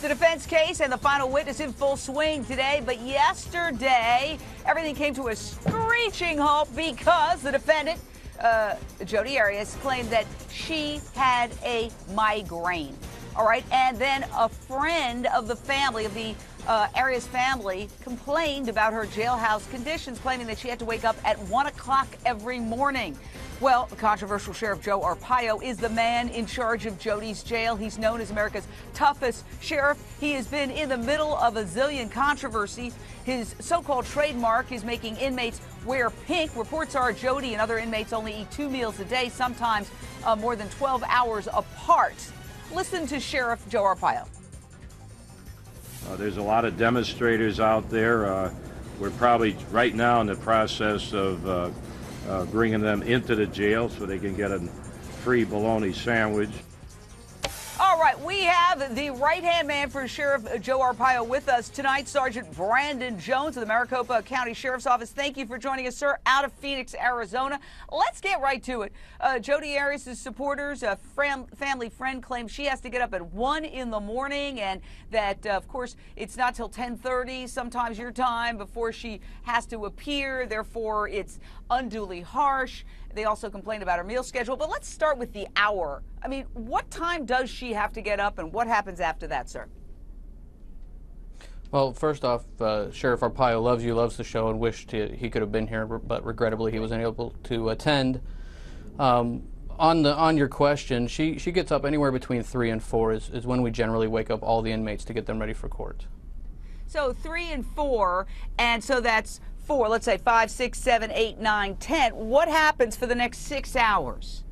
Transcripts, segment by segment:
The defense case and the final witness in full swing today, but yesterday everything came to a screeching halt because the defendant, Jodi Arias, claimed that she had a migraine. All right, and then a friend of the family, of the Arias family, complained about her jailhouse conditions, claiming that she had to wake up at 1 o'clock every morning. Well, controversial Sheriff Joe Arpaio is the man in charge of Jodi's jail. He's known as America's toughest sheriff. He has been in the middle of a zillion controversies. His so-called trademark is making inmates wear pink. Reports are Jodi and other inmates only eat 2 meals a day, sometimes more than 12 hours apart. Listen to Sheriff Joe Arpaio. There's a lot of demonstrators out there. We're probably right now in the process of bringing them into the jail so they can get a free bologna sandwich. All right, we have the right-hand man for Sheriff Joe Arpaio with us tonight, Sergeant Brandon Jones of the Maricopa County Sheriff's Office. Thank you for joining us, sir, out of Phoenix, Arizona. Let's get right to it. Jodi Arias' supporters, a family friend, claims she has to get up at 1 in the morning and that, of course, it's not till 10:30, sometimes your time, before she has to appear. Therefore, it's unduly harsh. They also complain about her meal schedule. But let's start with the hour. I mean, what time does she have to get up, and what happens after that, sir? Well, first off, Sheriff Arpaio loves you, loves the show, and wished he could have been here, but regrettably he was unable to attend. On your question, she gets up anywhere between 3 and 4 is when we generally wake up all the inmates to get them ready for court. So 3 and 4, and so that's 4, let's say 5, 6, 7, 8, 9, 10. What happens for the next 6 hours?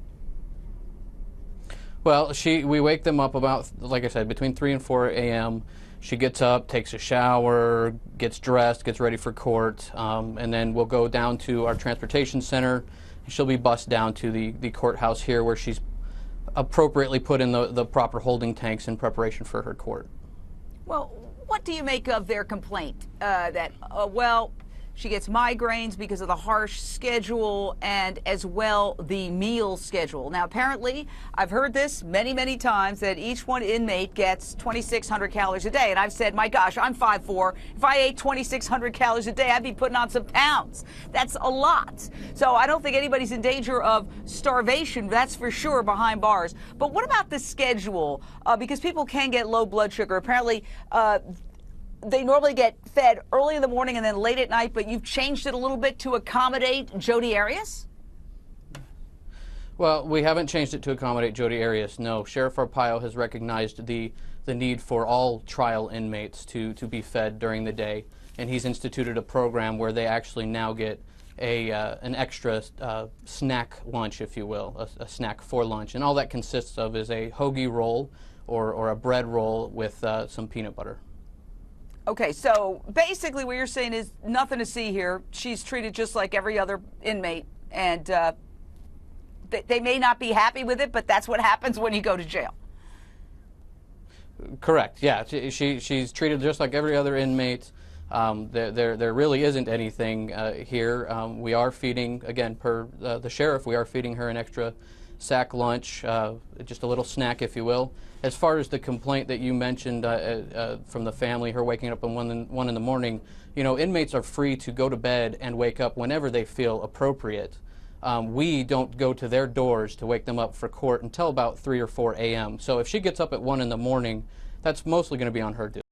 Well, we wake them up about, like I said, between 3 and 4 a.m. She gets up, takes a shower, gets dressed, gets ready for court, and then we'll go down to our transportation center. She'll be bussed down to the courthouse here where she's appropriately put in the proper holding tanks in preparation for her court. Well, what do you make of their complaint that, well, she gets migraines because of the harsh schedule and as well the meal schedule? Now, apparently, I've heard this many, many times that each one inmate gets 2,600 calories a day. And I've said, my gosh, I'm 5'4". If I ate 2,600 calories a day, I'd be putting on some pounds. That's a lot. So I don't think anybody's in danger of starvation, that's for sure, behind bars. But what about the schedule? Because people can get low blood sugar. Apparently, they normally get fed early in the morning and then late at night, but you've changed it a little bit to accommodate Jodi Arias? Well, we haven't changed it to accommodate Jodi Arias, no. Sheriff Arpaio has recognized the need for all trial inmates to be fed during the day, and he's instituted a program where they actually now get an extra snack lunch, if you will, a snack for lunch. And all that consists of is a hoagie roll or a bread roll with some peanut butter. Okay, so basically what you're saying is nothing to see here. She's treated just like every other inmate, and they may not be happy with it, but that's what happens when you go to jail. Correct, yeah. She's treated just like every other inmate. There really isn't anything here. We are feeding, again, per the sheriff, we are feeding her an extra sack lunch, just a little snack, if you will. As far as the complaint that you mentioned from the family, her waking up at 1 in the morning, you know, inmates are free to go to bed and wake up whenever they feel appropriate. We don't go to their doors to wake them up for court until about 3 or 4 a.m. So if she gets up at 1 in the morning, that's mostly going to be on her duty.